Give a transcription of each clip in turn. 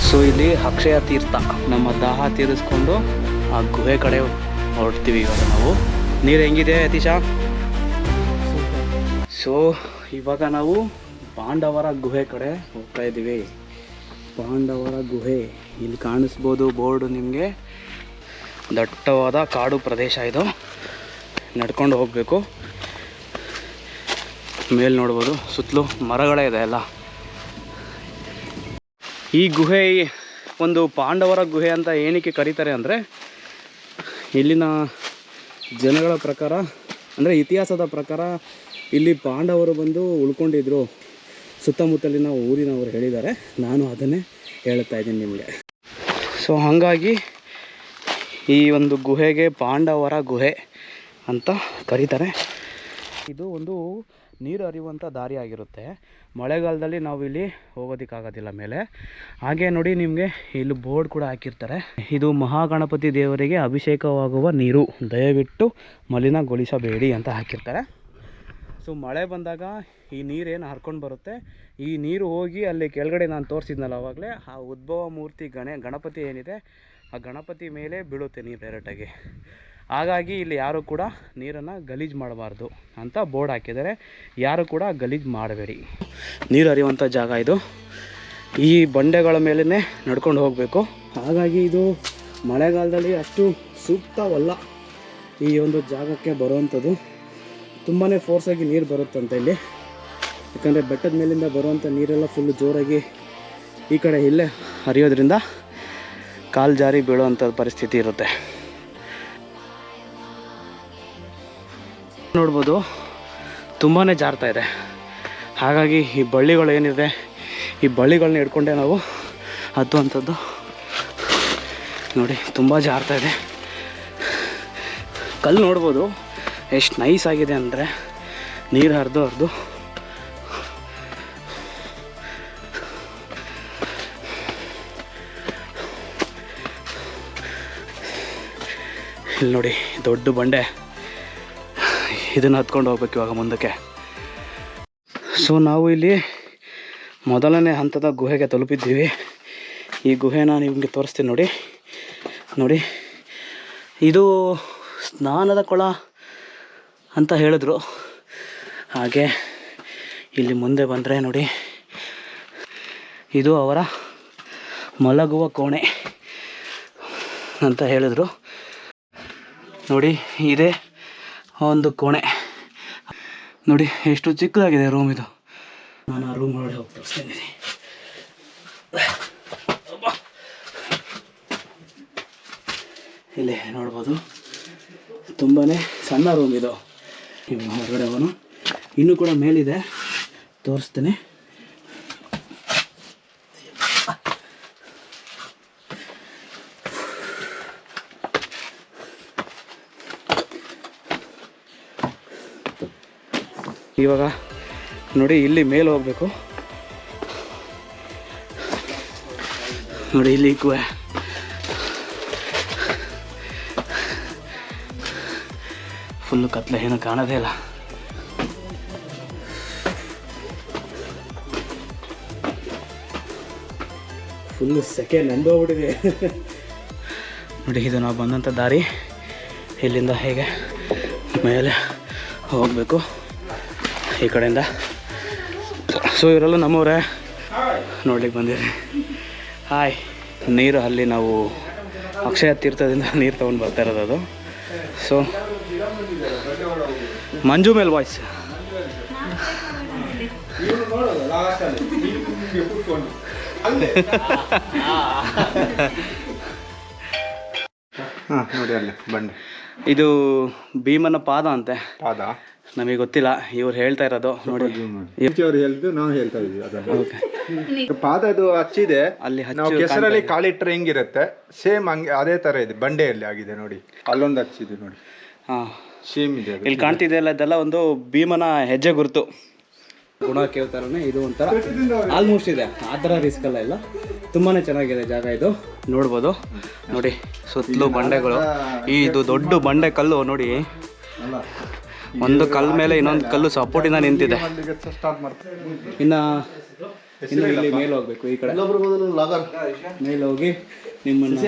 So ಇಲ್ಲಿ ಅಕ್ಷಯ ತೀರ್ಥ, ನಮ್ಮ ದಾಹ ತೀರಿಸ್ಕೊಂಡು ಆ ಗುಹೆ ಕಡೆ ಹೊರಡ್ತೀವಿ ಇವಾಗ ನಾವು. ನೀರು ಹೆಂಗಿದೆ ಯತೀಶ? ಸೊ ಇವಾಗ ನಾವು ಪಾಂಡವರ ಗುಹೆ ಕಡೆ ಹೋಗ್ತಾ ಇದ್ದೀವಿ. ಪಾಂಡವರ ಗುಹೆ ಇಲ್ಲಿ ಕಾಣಿಸ್ಬೋದು ಬೋರ್ಡು ನಿಮಗೆ. ದಟ್ಟವಾದ ಕಾಡು ಪ್ರದೇಶ ಇದು, ನಡ್ಕೊಂಡು ಹೋಗಬೇಕು. ಮೇಲೆ ನೋಡ್ಬೋದು ಸುತ್ತಲೂ ಮರಗಳೇ ಇದೆ ಎಲ್ಲ. ಈ ಗುಹೆ ಒಂದು ಪಾಂಡವರ ಗುಹೆ ಅಂತ ಏನಕ್ಕೆ ಕರೀತಾರೆ ಅಂದರೆ, ಇಲ್ಲಿನ ಜನಗಳ ಪ್ರಕಾರ, ಅಂದರೆ ಇತಿಹಾಸದ ಪ್ರಕಾರ ಇಲ್ಲಿ ಪಾಂಡವರು ಬಂದು ಉಳ್ಕೊಂಡಿದ್ರು ಸುತ್ತಮುತ್ತಲಿನ ಊರಿನವರು ಹೇಳಿದ್ದಾರೆ. ನಾನು ಅದನ್ನೇ ಹೇಳ್ತಾ ಇದ್ದೀನಿ ನಿಮಗೆ. ಸೊ ಹಾಗಾಗಿ ಈ ಒಂದು ಗುಹೆಗೆ ಪಾಂಡವರ ಗುಹೆ ಅಂತ ಕರೀತಾರೆ. ಇದು ಒಂದು ನೀರು ಹರಿಯುವಂಥ ದಾರಿ ಆಗಿರುತ್ತೆ. ಮಳೆಗಾಲದಲ್ಲಿ ನಾವು ಇಲ್ಲಿ ಹೋಗೋದಕ್ಕಾಗೋದಿಲ್ಲ ಮೇಲೆ. ಹಾಗೆ ನೋಡಿ ನಿಮಗೆ ಇಲ್ಲಿ ಬೋರ್ಡ್ ಕೂಡ ಹಾಕಿರ್ತಾರೆ, ಇದು ಮಹಾಗಣಪತಿ ದೇವರಿಗೆ ಅಭಿಷೇಕವಾಗುವ ನೀರು, ದಯವಿಟ್ಟು ಮಲಿನಗೊಳಿಸಬೇಡಿ ಅಂತ ಹಾಕಿರ್ತಾರೆ. ಸೊ ಮಳೆ ಬಂದಾಗ ಈ ನೀರೇನು ಹರ್ಕೊಂಡು ಬರುತ್ತೆ, ಈ ನೀರು ಹೋಗಿ ಅಲ್ಲಿ ಕೆಳಗಡೆ ನಾನು ತೋರಿಸಿದ್ನಲ್ಲ ಆವಾಗಲೇ, ಆ ಉದ್ಭವ ಮೂರ್ತಿ ಗಣಪತಿ ಏನಿದೆ ಆ ಗಣಪತಿ ಮೇಲೆ ಬೀಳುತ್ತೆ ನೀರು ಡೈರೆಕ್ಟಾಗಿ. ಹಾಗಾಗಿ ಇಲ್ಲಿ ಯಾರು ಕೂಡ ನೀರನ್ನು ಗಲೀಜು ಮಾಡಬಾರ್ದು ಅಂತ ಬೋರ್ಡ್ ಹಾಕಿದ್ದಾರೆ. ಯಾರು ಕೂಡ ಗಲೀಜು ಮಾಡಬೇಡಿ. ನೀರು ಹರಿಯುವಂಥ ಜಾಗ ಇದು. ಈ ಬಂಡೆಗಳ ಮೇಲೇ ನಡ್ಕೊಂಡು ಹೋಗಬೇಕು. ಹಾಗಾಗಿ ಇದು ಮಳೆಗಾಲದಲ್ಲಿ ಅಷ್ಟು ಸೂಕ್ತವಲ್ಲ ಈ ಒಂದು ಜಾಗಕ್ಕೆ ಬರುವಂಥದ್ದು. ತುಂಬಾ ಫೋರ್ಸಾಗಿ ನೀರು ಬರುತ್ತಂತೆ ಇಲ್ಲಿ, ಯಾಕಂದರೆ ಬೆಟ್ಟದ ಮೇಲಿಂದ ಬರುವಂಥ ನೀರೆಲ್ಲ ಫುಲ್ಲು ಜೋರಾಗಿ ಈ ಕಡೆ ಇಲ್ಲೇ ಹರಿಯೋದ್ರಿಂದ ಕಾಲು ಜಾರಿ ಬೀಳುವಂಥ ಪರಿಸ್ಥಿತಿ ಇರುತ್ತೆ. ನೋಡ್ಬೋದು ತುಂಬಾ ಜಾರ್ತಾ ಇದೆ. ಹಾಗಾಗಿ ಈ ಬಳ್ಳಿಗಳು ಏನಿದೆ, ಈ ಬಳ್ಳಿಗಳನ್ನ ಹಿಡ್ಕೊಂಡೆ ನಾವು ಹತ್ತುವಂಥದ್ದು. ನೋಡಿ ತುಂಬ ಜಾರ್ತಾ ಇದೆ. ಕಲ್ಲು ನೋಡ್ಬೋದು ಎಷ್ಟು ನೈಸ್ ಆಗಿದೆ ಅಂದರೆ, ನೀರು ಹರಿದು ಇಲ್ಲಿ ನೋಡಿ ದೊಡ್ಡ ಬಂಡೆ, ಇದನ್ನು ಹತ್ಕೊಂಡು ಹೋಗ್ಬೇಕು ಇವಾಗ ಮುಂದಕ್ಕೆ. ಸೊ ನಾವು ಇಲ್ಲಿ ಮೊದಲನೇ ಹಂತದ ಗುಹೆಗೆ ತಲುಪಿದ್ದೀವಿ. ಈ ಗುಹೆನ ನಿಮಗೆ ತೋರಿಸ್ತೀನಿ ನೋಡಿ. ಇದು ಸ್ನಾನದ ಕೊಳ ಅಂತ ಹೇಳಿದ್ರು. ಹಾಗೆ ಇಲ್ಲಿ ಮುಂದೆ ಬಂದರೆ ನೋಡಿ, ಇದು ಅವರ ಮಲಗುವ ಕೋಣೆ ಅಂತ ಹೇಳಿದ್ರು. ನೋಡಿ ಇದೇ ಒಂದು ಕೋಣೆ. ನೋಡಿ ಎಷ್ಟು ಚಿಕ್ಕದಾಗಿದೆ ರೂಮ್ ಇದು. ನಾನು ಆ ರೂಮ್ ಒಳಗಡೆ ಹೋಗಿ ತೋರಿಸ್ತೀನಿ. ಇಲ್ಲಿ ನೋಡ್ಬೋದು ತುಂಬಾ ಸಣ್ಣ ರೂಮ್ ಇದು. ಹೊರಗಡೆ ಅವನು ಇನ್ನೂ ಕೂಡ ಮೇಲಿದೆ, ತೋರಿಸ್ತೇನೆ. ಇವಾಗ ನೋಡಿ ಇಲ್ಲಿ ಮೇಲೆ ಹೋಗಬೇಕು. ನೋಡಿ ಇಲ್ಲಿ ಗುಹೆ. ಫುಲ್ಲು ಕತ್ಲೆ, ಏನೂ ಕಾಣೋದೇ ಇಲ್ಲ. ಫುಲ್ಲು ಸೆಕೆ ನಂದೋಗ್ಬಿಟ್ಟಿದೆ. ನೋಡಿ ಇದು ನಾವು ಬಂದಂಥ ದಾರಿ. ಇಲ್ಲಿಂದ ಹೇಗೆ ಮೇಲೆ ಹೋಗಬೇಕು ಈ ಕಡೆಯಿಂದ. ಸೊ ಇವರೆಲ್ಲ ನಮ್ಮವರೇ ನೋಡ್ಲಿಕ್ಕೆ ಬಂದಿರಿ. ಹಾಯ್. ನೀರು ಅಲ್ಲಿ ನಾವು ಅಕ್ಷಯ ತೀರ್ಥದಿಂದ ನೀರು ತೊಗೊಂಡು ಬರ್ತಾ ಇರೋದು ಅದು. ಸೊ ಮಂಜು ಮೇಲ್ ವಾಯ್ಸ್. ನೋಡಿ ಅಲ್ಲಿ ಬಂಡೆ. ಇದು ಭೀಮನ ಪಾದ ಅಂತೆ. ಪಾದ ನಮಗೆ ಗೊತ್ತಿಲ್ಲ, ಇವ್ರು ಹೇಳ್ತಾ ಇರೋದು. ನೋಡಿ ಅವ್ರು ಹೇಳಿದ್ದು ನಾವು ಹೇಳ್ತಾ ಇದೀವಿ ಅದನ್ನು. ಪಾದದು ಹಚ್ಚಿದೆ ಅಲ್ಲಿ. ನಾವು ಕೆಸರಲ್ಲಿ ಕಾಲಿಟ್ರೆ ಹೆಂಗಿರುತ್ತೆ ಸೇಮ್ ಹಂಗೆ ಅದೇ ತರ ಇದೆ. ಬಂಡೆಯಲ್ಲಿ ಆಗಿದೆ ನೋಡಿ, ಅಲ್ಲೊಂದು ಹಚ್ಚಿದೆ ನೋಡಿ. ಸೇಮ್ ಇದೆ. ಇಲ್ಲಿ ಕಾಣ್ತಿದೆಯಲ್ಲ, ಇದೆಲ್ಲ ಒಂದು ಭೀಮನ ಹೆಜ್ಜೆ ಗುರುತು. ಗುಣ ಕೇಳ್ತಾರನೇ ಇದು ಒಂಥರ ಆಲ್ಮೋಸ್ಟ್ ಇದೆ, ಆ ಥರ ರಿಸ್ಕ್ ಎಲ್ಲ ಇಲ್ಲ. ತುಂಬಾ ಚೆನ್ನಾಗಿದೆ ಜಾಗ ಇದು. ನೋಡ್ಬೋದು ನೋಡಿ ಸುತ್ತಲೂ ಬಂಡೆಗಳು. ಇದು ದೊಡ್ಡ ಬಂಡೆ ಕಲ್ಲು ನೋಡಿ, ಒಂದು ಕಲ್ಲು ಮೇಲೆ ಇನ್ನೊಂದು ಕಲ್ಲು ಸಪೋರ್ಟಿಂದ ನಿಂತಿದೆ. ಇನ್ನು ಇನ್ನು ಇಲ್ಲಿ ಮೇಲೆ ಹೋಗ್ಬೇಕು, ಈ ಕಡೆ ಮೇಲೆ ಹೋಗಿ ನಿಮ್ಮನ್ನು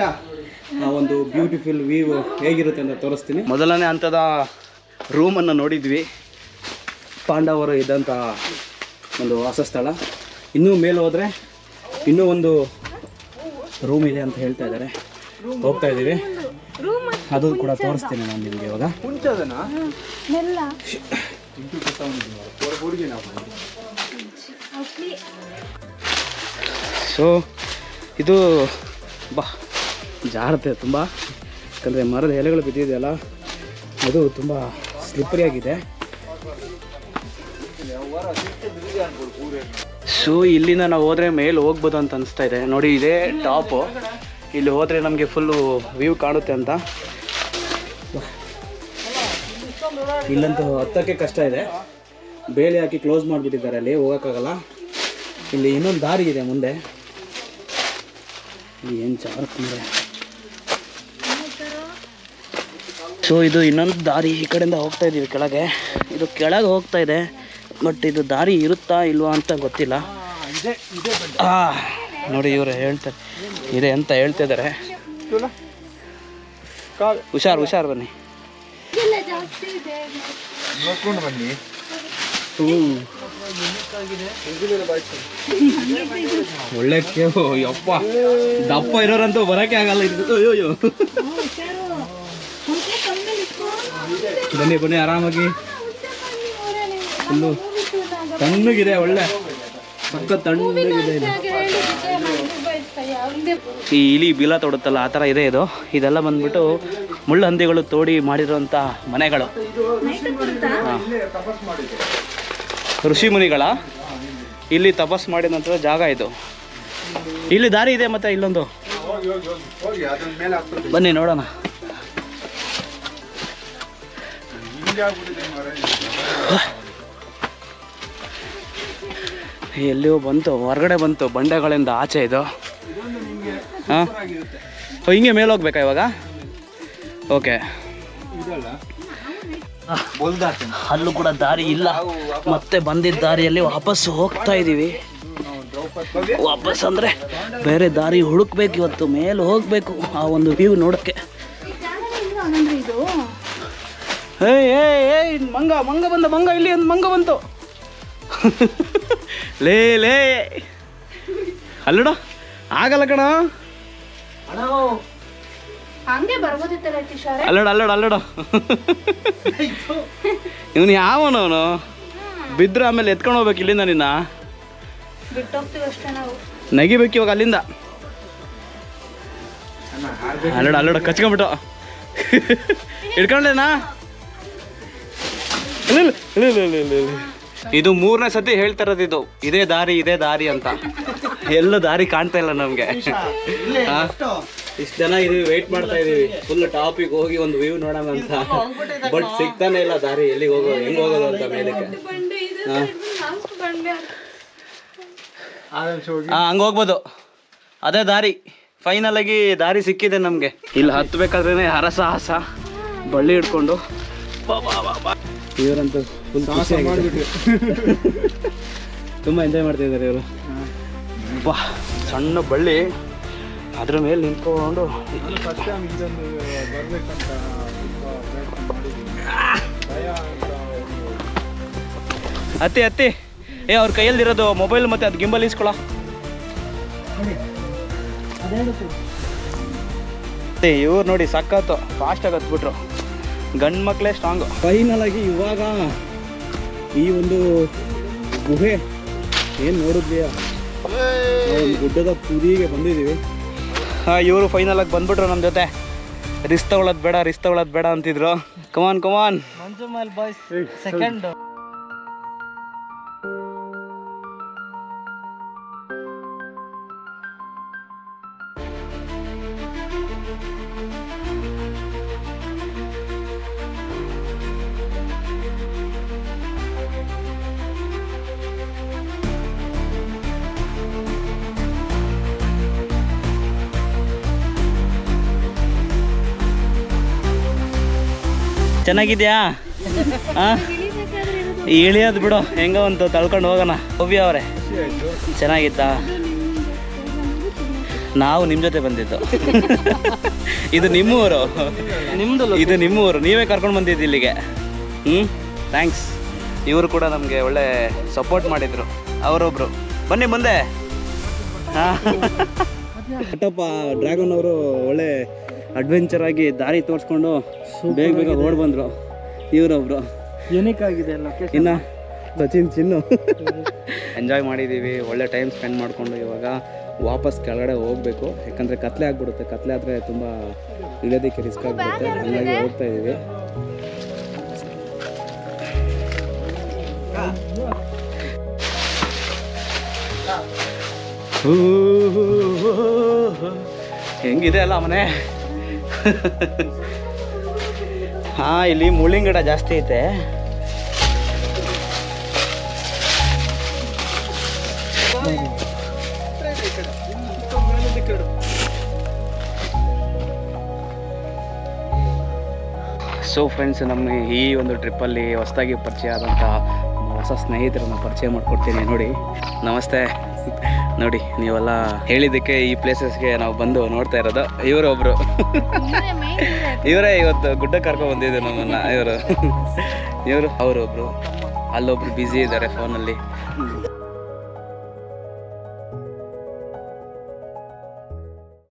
ಆ ಒಂದು ಬ್ಯೂಟಿಫುಲ್ ವ್ಯೂ ಹೇಗಿರುತ್ತೆ ಅಂತ ತೋರಿಸ್ತೀನಿ. ಮೊದಲನೇ ಹಂತದ ರೂಮನ್ನು ನೋಡಿದ್ವಿ, ಪಾಂಡವರು ಇದ್ದಂಥ ಒಂದು ವಾಸಸ್ಥಳ. ಇನ್ನೂ ಮೇಲೆ ಹೋದರೆ ಇನ್ನೂ ಒಂದು ರೂಮ್ ಇದೆ ಅಂತ ಹೇಳ್ತಾ ಇದ್ದಾರೆ, ಹೋಗ್ತಾ ಇದ್ದೀವಿ. ಅದು ಕೂಡ ತೋರಿಸ್ತೀನಿ ನಾನು ನಿಮಗೆ ಇವಾಗ. ಸೊ ಇದು ಬಾ ಜಾರತ್ತೆ ತುಂಬ, ಯಾಕಂದರೆ ಮರದ ಎಲೆಗಳು ಬಿದ್ದಿದೆಯಲ್ಲ, ಅದು ತುಂಬ ಸ್ಲಿಪ್ಪರಿಯಾಗಿದೆ. ಸೊ ಇಲ್ಲಿಂದ ನಾವು ಹೋದರೆ ಮೇಲೆ ಹೋಗ್ಬೋದು ಅಂತ ಅನಿಸ್ತಾ ಇದೆ. ನೋಡಿ ಇದೇ ಟಾಪು, ಇಲ್ಲಿ ಹೋದರೆ ನಮಗೆ ಫುಲ್ಲು ವ್ಯೂ ಕಾಣುತ್ತೆ ಅಂತ. ಇಲ್ಲಂತೂ ಹತ್ತಕ್ಕೆ ಕಷ್ಟ ಇದೆ, ಬೇಲಿ ಹಾಕಿ ಕ್ಲೋಸ್ ಮಾಡಿಬಿಟ್ಟಿದ್ದಾರೆ, ಅಲ್ಲಿ ಹೋಗೋಕ್ಕಾಗಲ್ಲ. ಇಲ್ಲಿ ಇನ್ನೊಂದು ದಾರಿ ಇದೆ ಮುಂದೆ, ಏನು ಜಾರುತ್ತಂದರೆ. ಸೊ ಇದು ಇನ್ನೊಂದು ದಾರಿ, ಈ ಕಡೆಯಿಂದ ಹೋಗ್ತಾ ಇದ್ದೀವಿ ಕೆಳಗೆ. ಇದು ಕೆಳಗೆ ಹೋಗ್ತಾ ಇದೆ, ಬಟ್ ಇದು ದಾರಿ ಇರುತ್ತಾ ಇಲ್ವಾ ಅಂತ ಗೊತ್ತಿಲ್ಲ. ನೋಡಿ ಇವರು ಹೇಳ್ತಾರೆ ಇದೆ ಅಂತ ಹೇಳ್ತಿದ್ದಾರೆ. ಹುಷಾರು ಬನ್ನಿ. ಒಳ್ಳೆ ಕೇವು ಯಪ್ಪ, ದಪ್ಪ ಇರೋರಂತೂ ಬರೋಕೆ ಆಗಲ್ಲ. ಅಯ್ಯೋ ಬನ್ನಿ ಆರಾಮಾಗಿ. ಫುಲ್ಲು ತಣ್ಣಗಿದೆ, ಒಳ್ಳೆ ಪಕ್ಕ ತಣ್ಣಗಿದೆ. ಈ ಇಲಿ ಬೀಲ ತೊಡುತ್ತಲ್ಲ ಆ ಥರ ಇದೆ ಇದು. ಇದೆಲ್ಲ ಬಂದ್ಬಿಟ್ಟು ಮುಳ್ಳಹಂದಿಗಳು ತೋಡಿ ಮಾಡಿರುವಂಥ ಮನೆಗಳು. ಋಷಿ ಮುನಿಗಳ ಇಲ್ಲಿ ತಪಸ್ ಮಾಡಿದ ನಂತರ ಜಾಗ ಇದು. ಇಲ್ಲಿ ದಾರಿ ಇದೆ, ಮತ್ತೆ ಇಲ್ಲೊಂದು ಬನ್ನಿ ನೋಡೋಣ. ಎಲ್ಲಿಯೋ ಬಂತು, ಹೊರಗಡೆ ಬಂತು ಬಂಡೆಗಳಿಂದ ಆಚೆ ಇದು. ಹಾಂ ಹಿಂಗೆ ಮೇಲೆ ಹೋಗ್ಬೇಕಾ ಇವಾಗ? ಓಕೆ, ಅಲ್ಲೂ ಕೂಡ ದಾರಿ ಇಲ್ಲ, ಮತ್ತೆ ಬಂದಿದ್ದ ದಾರಿಯಲ್ಲಿ ವಾಪಸ್ ಹೋಗ್ತಾ ಇದ್ದೀವಿ. ವಾಪಸ್ ಅಂದರೆ ಬೇರೆ ದಾರಿ ಹುಡುಕ್ಬೇಕು ಇವತ್ತು, ಮೇಲೆ ಹೋಗಬೇಕು ಆ ಒಂದು ವ್ಯೂ ನೋಡೋಕ್ಕೆ. ಏಯ್ ಮಂಗ ಇಲ್ಲಿ ಒಂದು ಮಂಗ ಬಂತು. ಲೇ ಅಲ್ಲಡ ಆಗಲ್ಲ ಕಣ, ಅಲ್ಲಡ ಇವನು ಯಾವನವನು? ಬಿದ್ರೆ ಆಮೇಲೆ ಎತ್ಕೊಂಡು ಹೋಗ್ಬೇಕು ಇಲ್ಲಿಂದ, ನಿನ್ನ ನಗಿಬೇಕು ಇವಾಗ ಅಲ್ಲಿಂದ. ಅಲ್ಲಡ ಕಚ್ಕೊಂಡ್ಬಿಟ್ಟು ಹಿಡ್ಕೊಂಡೇನಾ? ಇದು 3ನೇ ಸತಿ ಹೇಳ್ತಾ ಇರೋದು ಇದು, ಇದೇ ದಾರಿ ಅಂತ. ಎಲ್ಲ ದಾರಿ ಕಾಣ್ತಾ ಇಲ್ಲ ನಮಗೆ. ಇಷ್ಟು ಜನ ಇದೀವಿ, ವೆಯ್ಟ್ ಮಾಡ್ತಾ ಇದೀವಿ ಫುಲ್ ಟಾಪಿಗೆ ಹೋಗಿ ಒಂದು ವ್ಯೂ ನೋಡೋಣ ಅಂತ. ಬಟ್ ಸಿಗ್ತಾನೆ ಇಲ್ಲ ದಾರಿ, ಎಲ್ಲಿಗೆ ಹೋಗೋದು, ಹೆಂಗೆ ಹೋಗೋದು ಅಂತ ಮೇಲಕ್ಕೆ. ಹಂಗೆ ಹೋಗ್ಬೋದು, ಅದೇ ದಾರಿ. ಫೈನಲ್ ಆಗಿ ದಾರಿ ಸಿಕ್ಕಿದೆ ನಮಗೆ. ಇಲ್ಲಿ ಹತ್ತಬೇಕಾದ್ರೇ ಹರಸಾಹಸ, ಬಳ್ಳಿ ಹಿಡ್ಕೊಂಡು ಇವರಂತೂ ಫುಲ್ ತುಂಬ ಎಂಜಾಯ್ ಮಾಡ್ತಾ ಇದ್ದಾರೆ ಇವರು. ಬಾ ಸಣ್ಣ ಬಳ್ಳಿ, ಅದ್ರ ಮೇಲೆ ನಿಂತ್ಕೊಂಡು ಹತ್ತಿ ಅವ್ರ ಕೈಯಲ್ಲಿರೋದು ಮೊಬೈಲ್ ಮತ್ತೆ ಅದು ಗಿಂಬಲ್ ಇಸ್ಕೊಳ. ಇವ್ರು ನೋಡಿ ಸಖತ್ತು ಫಾಸ್ಟಾಗಿ ಹತ್ಬಿಟ್ರು, ಗಂಡು ಮಕ್ಕಳೇ ಸ್ಟ್ರಾಂಗು. ಫೈನಲ್ ಆಗಿ ಇವಾಗ ಈ ಒಂದು ಗುಹೆ ಏನು ನೋಡಿದ್ವಿ, ಒಂದು ಗುಡ್ಡದ ತುದಿಗೆ ಬಂದಿದ್ದೀವಿ. ಇವರು ಫೈನಲ್ ಆಗಿ ಬಂದ್ಬಿಟ್ರು ನಮ್ಮ ಜೊತೆ. ರಿಸ್ಕ್ ತಗೊಳ್ಳೋದು ಬೇಡ ಅಂತಿದ್ರು. ಕಮಾನ್ ಸೆಕೆಂಡ್. ಚೆನ್ನಾಗಿದ್ಯಾ? ಹಾಂ ಇಳಿಯೋದು ಬಿಡು, ಹೆಂಗೋ ಒಂದು ತಳ್ಕೊಂಡು ಹೋಗೋಣ. ಭವ್ಯ ಅವರೇ ಖುಷಿ ಆಯ್ತು. ಚೆನ್ನಾಗಿತ್ತಾ? ನಾವು ನಿಮ್ಮ ಜೊತೆ ಬಂದಿದ್ದು. ಇದು ನಿಮ್ಮೂರು, ನಿಮ್ಮದು ಇದು ನಿಮ್ಮೂರು, ನೀವೇ ಕರ್ಕೊಂಡು ಬಂದಿದ್ದು ಇಲ್ಲಿಗೆ. ಥ್ಯಾಂಕ್ಸ್. ಇವರು ಕೂಡ ನಮಗೆ ಒಳ್ಳೆ ಸಪೋರ್ಟ್ ಮಾಡಿದರು. ಅವರೊಬ್ಬರು ಬನ್ನಿ ಮುಂದೆ. ಕಟ್ಟಪ್ಪ ಡ್ರ್ಯಾಗನ್ ಅವರು ಒಳ್ಳೆ ಅಡ್ವೆಂಚರ್ ಆಗಿ ದಾರಿ ತೋರಿಸ್ಕೊಂಡು ಬೇಗ ಬೇಗ ಓಡ್ ಬಂದರು. ಇವರೊಬ್ರು ಯುನಿಕ್ ಆಗಿದೆ ಲೊಕೇಶನ್. ಇನ್ನು ಸಚಿನ್ ಚಿನ್ನು ಎಂಜಾಯ್ ಮಾಡಿದ್ದೀವಿ, ಒಳ್ಳೆ ಟೈಮ್ ಸ್ಪೆಂಡ್ ಮಾಡಿಕೊಂಡು ಇವಾಗ ವಾಪಸ್ ಕೆಳಗಡೆ ಹೋಗಬೇಕು. ಯಾಕಂದರೆ ಕತ್ಲೆ ಆಗಿಬಿಡುತ್ತೆ. ಕತ್ಲೆ ಆದರೆ ತುಂಬ ಇಳಿಯೋದಕ್ಕೆ ರಿಸ್ಕ್ ಆಗಿಬಿಡುತ್ತೆ. ಹಾಗಾಗಿ ಹೋಗ್ತಾ ಇದ್ದೀವಿ. ಹೆಂಗಿದೆ ಅಲ್ಲ ಮನೆ. ಹಾಂ, ಇಲ್ಲಿ ಮುಳ್ಳಿನ ಗಿಡ ಜಾಸ್ತಿ ಐತೆ. ಸೊ ಫ್ರೆಂಡ್ಸ್, ನಮ್ಮ ಈ ಒಂದು ಟ್ರಿಪ್ಪಲ್ಲಿ ಹೊಸದಾಗಿ ಪರಿಚಯ ಆದಂಥ ಹೊಸ ಸ್ನೇಹಿತರನ್ನು ಪರಿಚಯ ಮಾಡ್ಕೊಡ್ತೀನಿ. ನೋಡಿ, ನಮಸ್ತೆ. ನೋಡಿ, ನೀವೆಲ್ಲ ಹೇಳಿದ್ದಕ್ಕೆ ಈ ಪ್ಲೇಸಸ್ಗೆ ನಾವು ಬಂದು ನೋಡ್ತಾ ಇರೋದು. ಇವರೊಬ್ಬರು ಇವರೇ ಇವತ್ತು ಗುಡ್ಡಕ್ಕೆ ಕರ್ಕೊಂಡು ಬಂದಿದ್ದು ನಮ್ಮನ್ನು. ಇವರು ಅವರೊಬ್ಬರು, ಅಲ್ಲೊಬ್ರು ಬ್ಯುಸಿ ಇದ್ದಾರೆ ಫೋನಲ್ಲಿ.